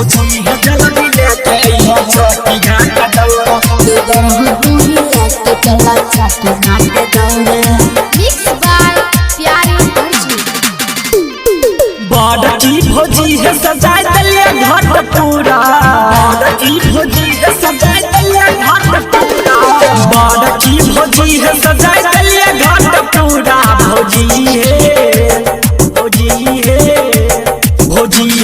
भौजी है जल्दी लेके अइहा छठी घाट दौरा देवर हो तू ही लेके चला छठी घाट दौरा। मिक्स बाय प्यारी अर्जुन। बड़की भौजी है सजाए दलिया घाट पूरा बड़की भौजी है सजाए दलिया घाट पूरा बड़की भौजी है सजाए दलिया घाट पूरा भौजी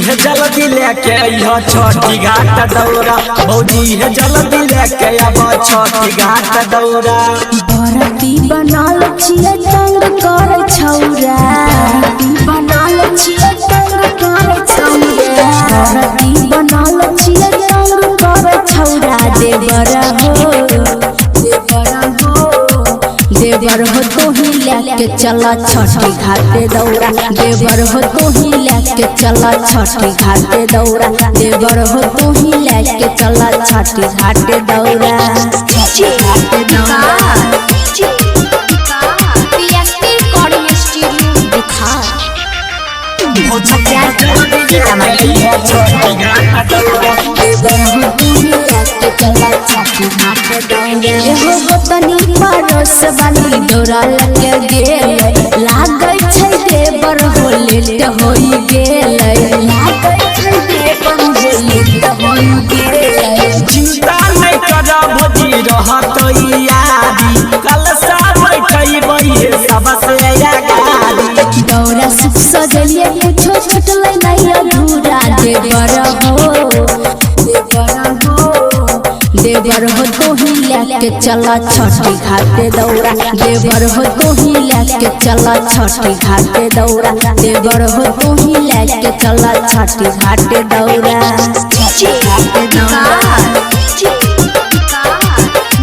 है जल्दी लेके अइहा छठी घाट दौरा भौजी है जल्दी लेके आबा छठी घाट दौरा। बरती बनाल छिए तंग कर छौरा बनाल छिए तंग कर छौरा बरती बनाल छिए तंग कर छौरा देवर हो तो ही लेके चला छठी घाटे दौरा देवर हो तो ही लेके चला छठी घाटे दौरा देवर हो तो ही लेके चला छठी घाटे दौरा छठी घाटे दौरा। PSP recording studio Bihar. भौजी है जल्दी लेके अइहा छठी घाट दौरा देवर हो तू ही लेके चला छठी घाटे दौरा। एगो गोतनी परोस वाली डोरा लगे गेल लागै छै देवर हो लेट होई गेल लागै छै देवर हो लेट होई गेल। चिंता नहीं करा भौजी रहत यारी कल सा बैठई सबसे आगारी दौरा सुख सजलिए कुछो छुटलै नहीं अधूरा देवर हो तो ही लेके चला छठी घाटे दौरा देवर हो तो ही लेके चला छठी घाटे दौरा देवर हो तो ही लेके चला छठी घाटे दौरा छठी घाटे दौरा।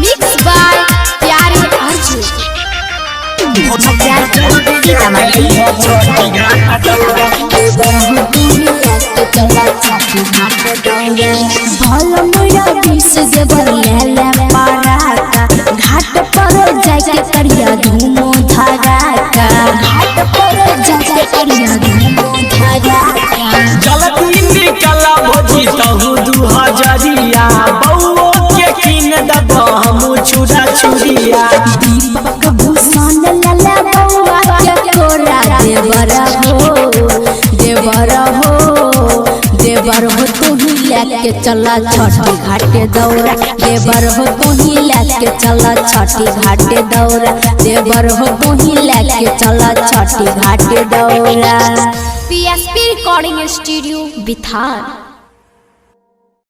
मिक्स बाय प्यारी अर्जुन। भौजी है जल्दी लेके अइहा छठी घाट दौरा देवर हो तू ही लेके चला छठी घाटे दौरा। भल मोरा बीस देवर ले पाराका घाट पर जाके करिया धूमो धागाका घाट पर जाके करिया धूमो धागाका। जल्दी निकला भौजी तहु 2000 बउओ के किन दबा हम चूड़ा चूड़िया दीपक भूषण लला बउआ के तोरा देवर हो तू ही लेके चला छठी घाटे दौरा देवर हो तू ही लेके चला छठी घाटे दौरा देवर हो तू ही लेके चला छठी घाटे दौरा। PSP recording studio Bihar.